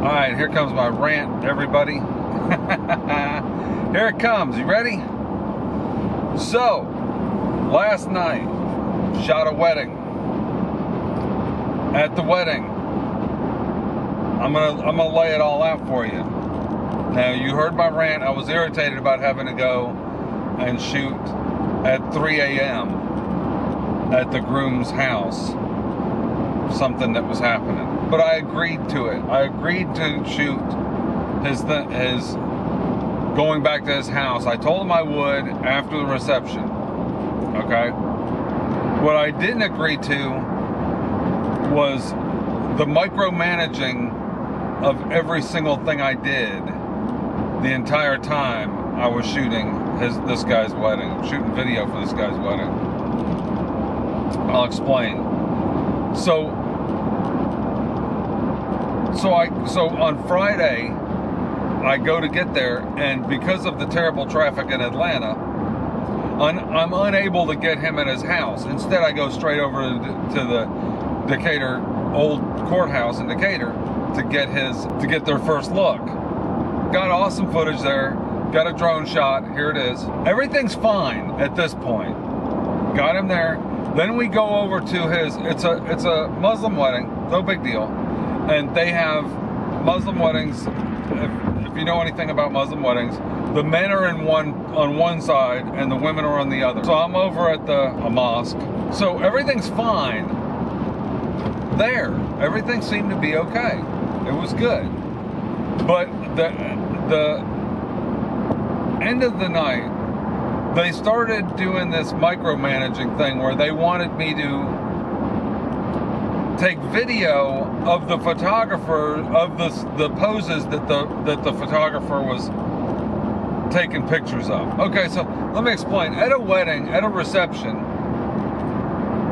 Alright, here comes my rant, everybody. Here it comes. You ready? So, last night, shot a wedding. At the wedding, I'm gonna lay it all out for you. Now, you heard my rant. I was irritated about having to go and shoot at 3 a.m. at the groom's house. Something that was happening. But I agreed to it. I agreed to shoot his going back to his house. I told him I would after the reception. Okay? What I didn't agree to was the micromanaging of every single thing I did the entire time I was shooting this guy's wedding, shooting video for this guy's wedding. I'll explain. So on Friday, I go to get there, and because of the terrible traffic in Atlanta, I'm unable to get him at his house. Instead, I go straight over to the Decatur old courthouse in Decatur to get their first look. Got awesome footage there. Got a drone shot. Here it is. Everything's fine at this point. Got him there. Then we go over to his. It's a Muslim wedding. No big deal. And they have Muslim weddings. If you know anything about Muslim weddings, the men are on one side and the women are on the other. So I'm over at a mosque. So everything's fine there. Everything seemed to be okay. It was good. But the end of the night, they started doing this micromanaging thing where they wanted me to take video of the photographer, of the poses that the photographer was taking pictures of. Okay, so let me explain. At a wedding, at a reception,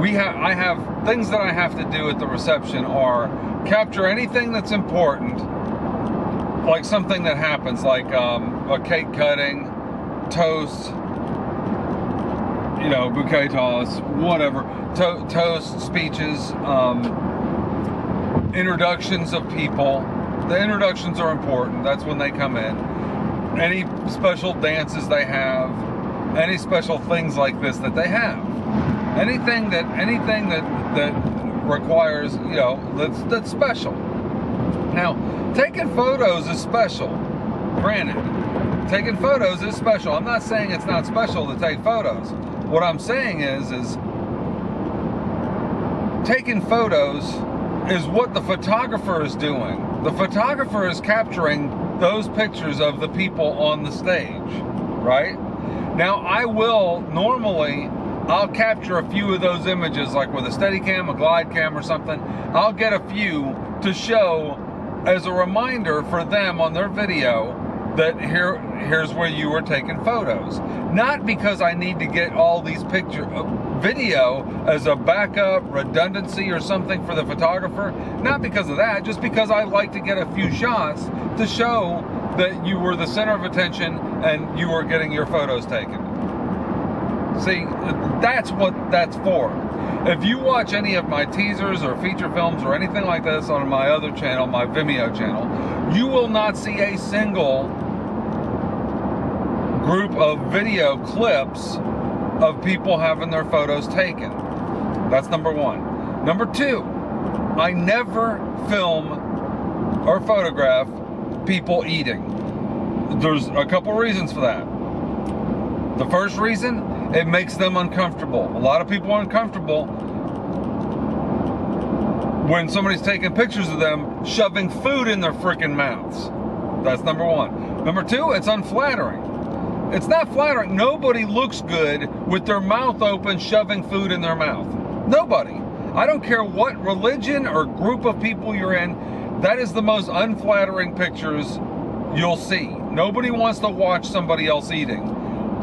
I have things that I have to do at the reception are capture anything that's important, like something that happens, like a cake cutting, toast, bouquet toss, whatever, toast, speeches, introductions of people. The introductions are important. That's when they come in. Any special dances they have, any special things like this that they have. Anything that requires, that's special. Now, taking photos is special. Granted, taking photos is special. I'm not saying it's not special to take photos. What I'm saying is taking photos is what the photographer is doing. The photographer is capturing those pictures of the people on the stage, right? Now, I'll capture a few of those images, like with a Steadicam, a glide cam or something. I'll get a few to show as a reminder for them on their video that here's where you were taking photos. Not because I need to get all these video as a backup, redundancy or something for the photographer. Not because of that, just because I like to get a few shots to show that you were the center of attention and you were getting your photos taken. See, that's what that's for. If you watch any of my teasers or feature films or anything like this on my other channel, my Vimeo channel, you will not see a single group of video clips of people having their photos taken. That's number one. Number two, I never film or photograph people eating. There's a couple reasons for that. The first reason, it makes them uncomfortable. A lot of people are uncomfortable when somebody's taking pictures of them shoving food in their freaking mouths. That's number one. Number two, it's unflattering. It's not flattering. Nobody looks good with their mouth open shoving food in their mouth. Nobody. I don't care what religion or group of people you're in, that is the most unflattering pictures you'll see. Nobody wants to watch somebody else eating.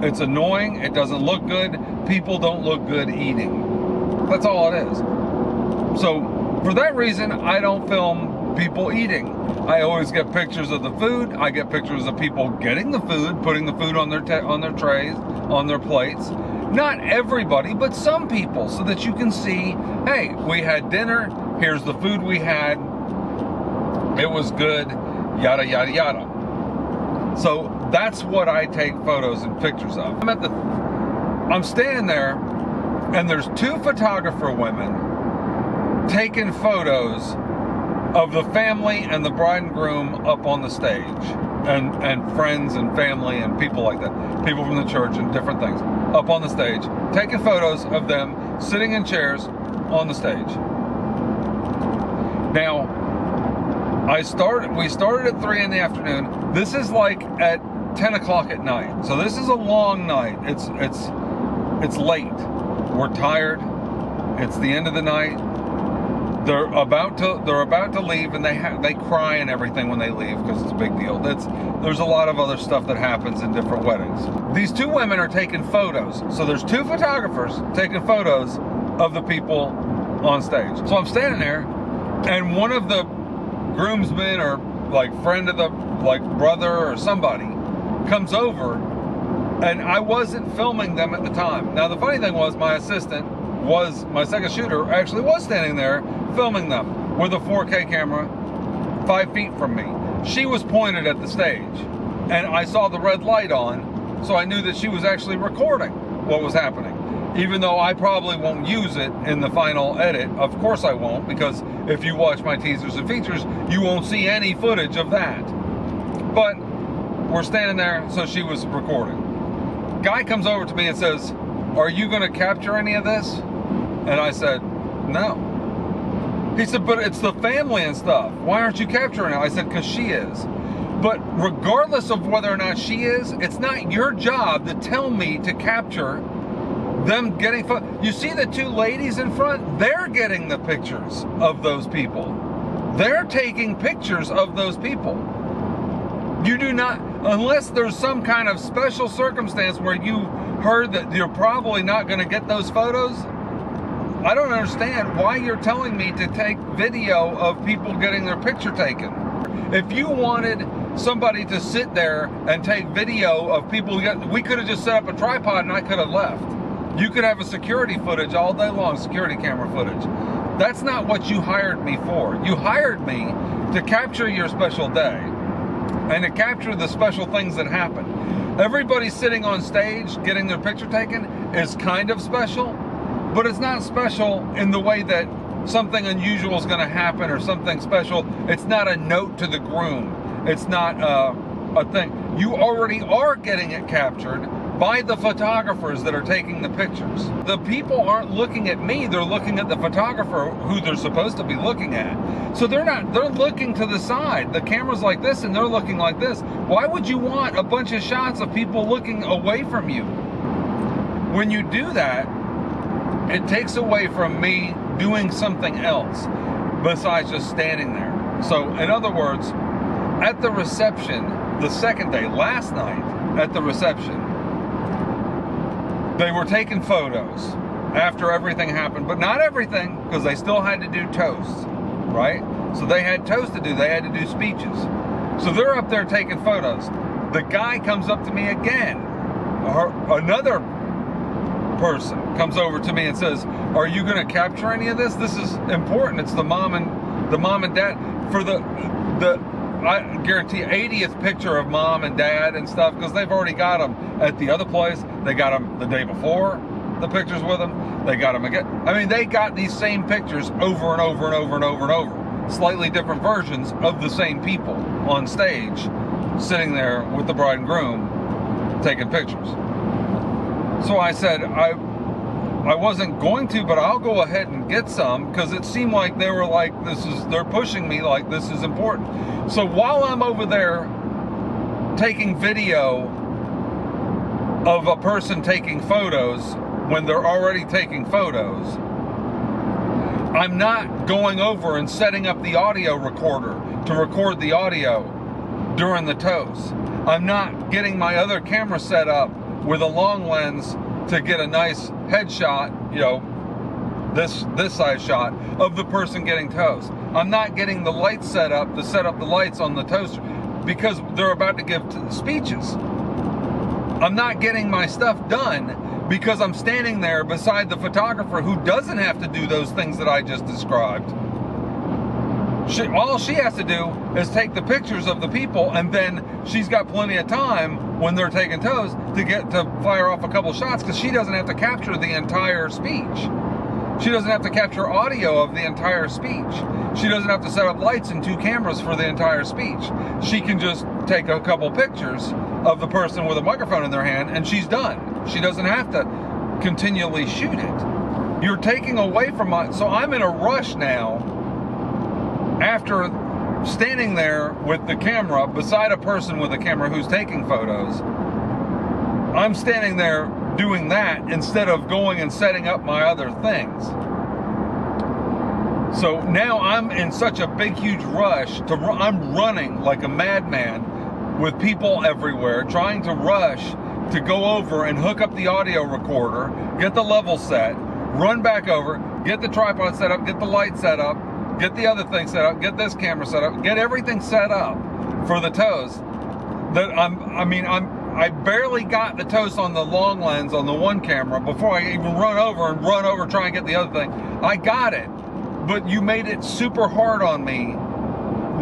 It's annoying. It doesn't look good. People don't look good eating. That's all it is. So for that reason, I don't film people eating. I always get pictures of the food. I get pictures of people getting the food, putting the food on their trays, on their plates. Not everybody, but some people, so that you can see, hey, we had dinner. Here's the food we had. It was good, yada, yada, yada. So that's what I take photos and pictures of. I'm standing there, and there's 2 photographer women taking photos of the family and the bride and groom up on the stage, and friends and family and people like that, people from the church and different things, up on the stage, taking photos of them sitting in chairs on the stage. Now, we started at 3 in the afternoon. This is like at 10 o'clock at night. So this is a long night. It's late. We're tired. It's the end of the night. They're about to leave, and they cry and everything when they leave because it's a big deal. There's a lot of other stuff that happens in different weddings. These 2 women are taking photos. So there's 2 photographers taking photos of the people on stage. So I'm standing there, and one of the groomsmen or like friend of the brother or somebody comes over, and I wasn't filming them at the time. Now the funny thing was, my assistant was, my second shooter actually was standing there filming them with a 4K camera 5 feet from me. She was pointed at the stage, and I saw the red light on, so I knew that she was actually recording what was happening. Even though I probably won't use it in the final edit. Of course I won't, because if you watch my teasers and features, you won't see any footage of that. But we're standing there, so she was recording. Guy comes over to me and says, "Are you going to capture any of this?" And I said, "No." He said, "But it's the family and stuff. Why aren't you capturing it?" I said, "Because she is." But regardless of whether or not she is, it's not your job to tell me to capture them getting you see the 2 ladies in front? They're getting the pictures of those people. They're taking pictures of those people. You do not, unless there's some kind of special circumstance where you heard that you're probably not going to get those photos. I don't understand why you're telling me to take video of people getting their picture taken. If you wanted somebody to sit there and take video of people, we could have just set up a tripod and I could have left. You could have a security footage all day long, security camera footage. That's not what you hired me for. You hired me to capture your special day and to capture the special things that happen. Everybody sitting on stage getting their picture taken is kind of special, but it's not special in the way that something unusual is going to happen or something special. It's not a note to the groom. It's not a thing. You already are getting it captured by the photographers that are taking the pictures. The people aren't looking at me, they're looking at the photographer who they're supposed to be looking at. So they're looking to the side. The camera's like this and they're looking like this. Why would you want a bunch of shots of people looking away from you? When you do that, it takes away from me doing something else besides just standing there. So in other words, at the reception, the second day, last night at the reception, they were taking photos after everything happened, but not everything, because they still had to do toasts, right? So they had toasts to do, they had to do speeches. So they're up there taking photos. The guy comes up to me again, or another person comes over to me and says, "Are you going to capture any of this? This is important. It's the mom and dad for the I guarantee 80th picture of mom and dad and stuff, because they've already got them at the other place. They got them the day before, the pictures with them. They got them again. I mean, they got these same pictures over and over and over and over and over. Slightly different versions of the same people on stage, sitting there with the bride and groom taking pictures. So I said, I wasn't going to, but I'll go ahead and get some, because it seemed like they were like, they're pushing me like this is important. So while I'm over there taking video of a person taking photos when they're already taking photos, I'm not going over and setting up the audio recorder to record the audio during the toast. I'm not getting my other camera set up with a long lens to get a nice headshot, you know, this size shot of the person getting toast. I'm not getting the lights set up to set up the lights on the toaster because they're about to give speeches. I'm not getting my stuff done because I'm standing there beside the photographer who doesn't have to do those things that I just described. All she has to do is take the pictures of the people, and then she's got plenty of time when they're taking tows to fire off a couple shots, because she doesn't have to capture the entire speech. She doesn't have to capture audio of the entire speech. She doesn't have to set up lights and 2 cameras for the entire speech. She can just take a couple pictures of the person with a microphone in their hand, and she's done. She doesn't have to continually shoot it. You're taking away from so I'm in a rush now. After standing there with the camera beside a person with a camera who's taking photos, I'm standing there doing that instead of going and setting up my other things. So now I'm in such a big, huge rush I'm running like a madman with people everywhere, trying to rush to go over and hook up the audio recorder, get the level set, run back over, get the tripod set up, get the light set up, get the other thing set up, get this camera set up, get everything set up for the tows. I barely got the tows on the long lens on the one camera before I even run over, try and get the other thing. I got it, but you made it super hard on me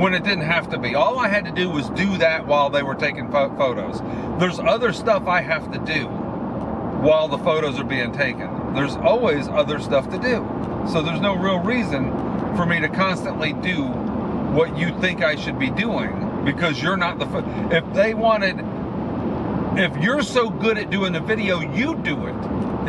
when it didn't have to be. All I had to do was do that while they were taking photos. There's other stuff I have to do while the photos are being taken. There's always other stuff to do. So there's no real reason for me to constantly do what you think I should be doing, because you're not the if you're so good at doing the video, you do it.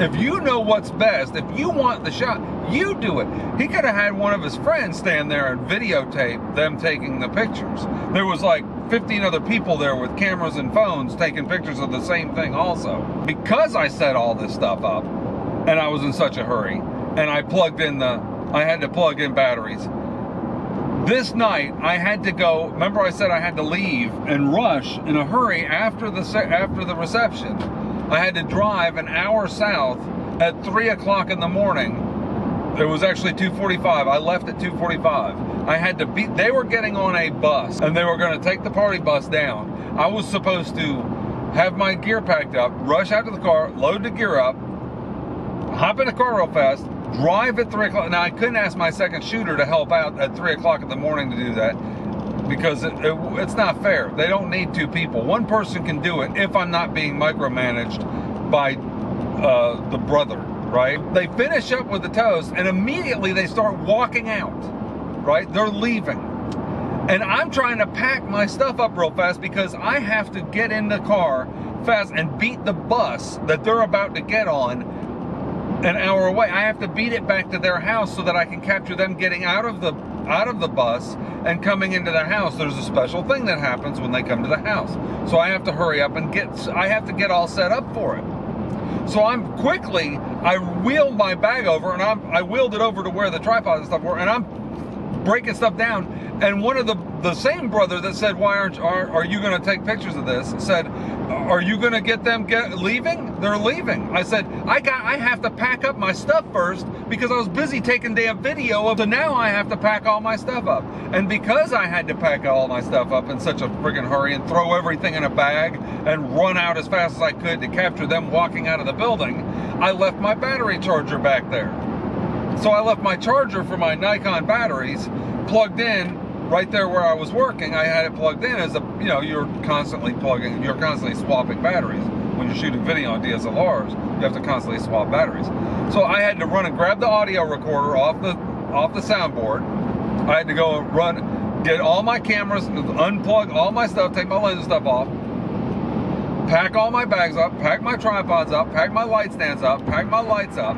If you know what's best, if you want the shot, you do it. He could have had one of his friends stand there and videotape them taking the pictures. There was like 15 other people there with cameras and phones taking pictures of the same thing also. Because I set all this stuff up and I was in such a hurry, and I had to plug in batteries. This night, I had to go, remember I said I had to leave and rush in a hurry after the reception. I had to drive an hour south at 3 o'clock in the morning. It was actually 2:45. I left at 2:45. They were getting on a bus, and they were gonna take the party bus down. I was supposed to have my gear packed up, rush out to the car, load the gear up, hop in the car real fast, drive at 3 o'clock. Now, I couldn't ask my second shooter to help out at 3 o'clock in the morning to do that, because it's not fair. They don't need 2 people. One person can do it if I'm not being micromanaged by the brother, right? They finish up with the tows, and immediately they start walking out, right? They're leaving. And I'm trying to pack my stuff up real fast because I have to get in the car fast and beat the bus that they're about to get on an hour away. I have to beat it back to their house so that I can capture them getting out of the bus and coming into the house. There's a special thing that happens when they come to the house. So I have to hurry up and I have to get all set up for it. So I wheeled my bag over, and I wheeled it over to where the tripod and stuff were, and I'm breaking stuff down. And one of the same brother that said, are you going to take pictures of this, said, are you going to get them leaving? They're leaving. I said, I have to pack up my stuff first because I was busy taking damn video of it. So now I have to pack all my stuff up. And because I had to pack all my stuff up in such a friggin' hurry and throw everything in a bag and run out as fast as I could to capture them walking out of the building, I left my battery charger back there. So I left my charger for my Nikon batteries plugged in right there where I was working. I had it plugged in as you're constantly swapping batteries. When you're shooting video on DSLRs, you have to constantly swap batteries. So I had to run and grab the audio recorder off the soundboard. I had to go get all my cameras, unplug all my stuff, take my lens and stuff off, pack all my bags up, pack my tripods up, pack my light stands up, pack my lights up.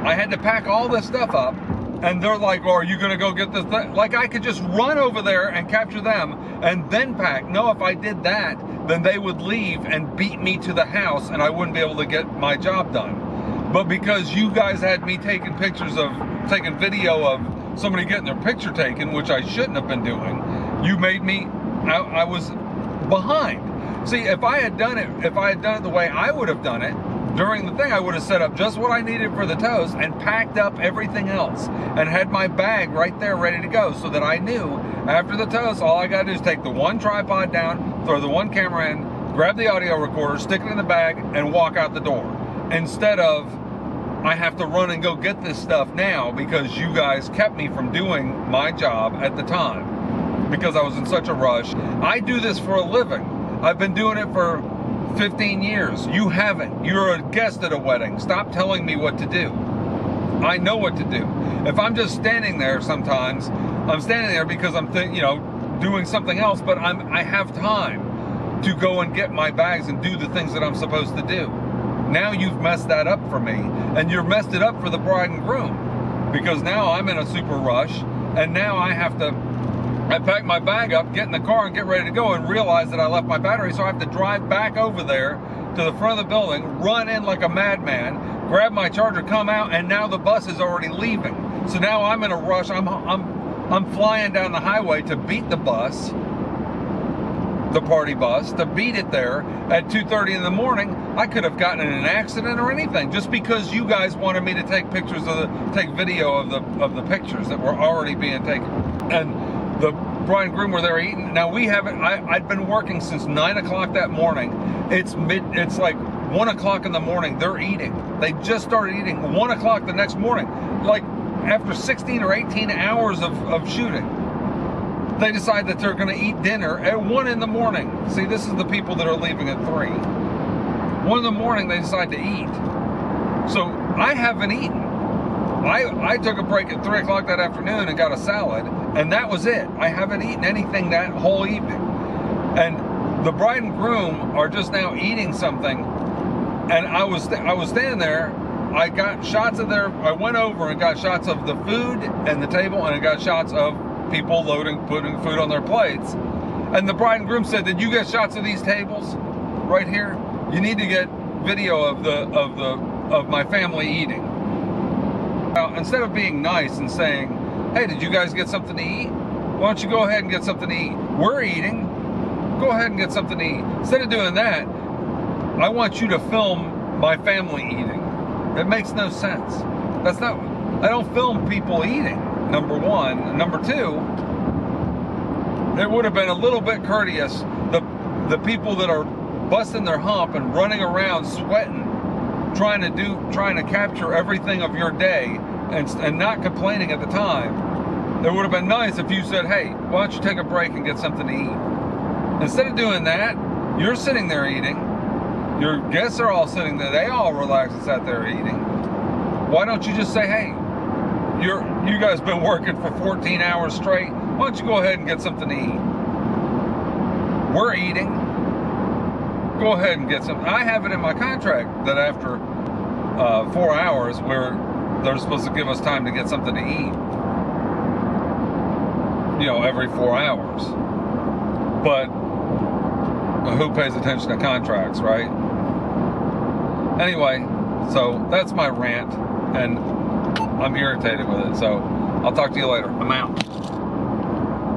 I had to pack all this stuff up. And they're like, oh, are you going to go get this thing? Like, I could just run over there and capture them and then pack. No, if I did that, then they would leave and beat me to the house, and I wouldn't be able to get my job done. But because you guys had me taking video of somebody getting their picture taken, which I shouldn't have been doing, you made me, I was behind. See, if I had done it the way I would have done it, during the thing, I would have set up just what I needed for the tows and packed up everything else and had my bag right there ready to go, so that I knew after the tows, all I got to do is take the one tripod down, throw the one camera in, grab the audio recorder, stick it in the bag, and walk out the door. Instead of I have to run and go get this stuff now because you guys kept me from doing my job at the time because I was in such a rush. I do this for a living. I've been doing it for 15 years. You haven't. You're a guest at a wedding. Stop telling me what to do. I know what to do. If I'm just standing there sometimes, I'm standing there because I'm doing something else, but I have time to go and get my bags and do the things that I'm supposed to do. Now you've messed that up for me, and you've messed it up for the bride and groom, because now I'm in a super rush, and now I pack my bag up, get in the car, and get ready to go, and realize that I left my battery, so I have to drive back over there to the front of the building, run in like a madman, grab my charger, come out, and now the bus is already leaving. So now I'm in a rush. I'm flying down the highway to beat the bus, the party bus, to beat it there at 2:30 in the morning. I could have gotten in an accident or anything just because you guys wanted me to take pictures take video of the pictures that were already being taken. And the bride and groom were there eating. Now we haven't, I'd been working since 9 o'clock that morning. It's like 1 o'clock in the morning. They're eating. They just started eating 1 o'clock the next morning. Like after 16 or 18 hours of shooting. They decide that they're going to eat dinner at 1 in the morning. See, this is the people that are leaving at 3. 1 in the morning, they decide to eat. So I haven't eaten. I took a break at 3 o'clock that afternoon and got a salad, and that was it. I haven't eaten anything that whole evening. And the bride and groom are just now eating something, and I was standing there. I got shots of I went over and got shots of the food and the table, and I got shots of people putting food on their plates. And the bride and groom said, "Did you get shots of these tables right here? You need to get video of my family eating." Now, instead of being nice and saying, "Hey, did you guys get something to eat? Why don't you go ahead and get something to eat? We're eating. Go ahead and get something to eat." Instead of doing that, I want you to film my family eating. It makes no sense. I don't film people eating. Number one. Number two, it would have been a little bit courteous. The people that are busting their hump and running around sweating, trying to capture everything of your day and not complaining at the time. It would have been nice if you said, "Hey, why don't you take a break and get something to eat?" Instead of doing that, you're sitting there eating. Your guests are all sitting there. They all relaxed and sat there eating. Why don't you just say, "Hey, you guys been working for 14 hours straight. Why don't you go ahead and get something to eat? We're eating. Go ahead and get something." I have it in my contract that after 4 hours, they're supposed to give us time to get something to eat. Every 4 hours. But who pays attention to contracts, right? Anyway, so that's my rant, and I'm irritated with it. So I'll talk to you later. I'm out.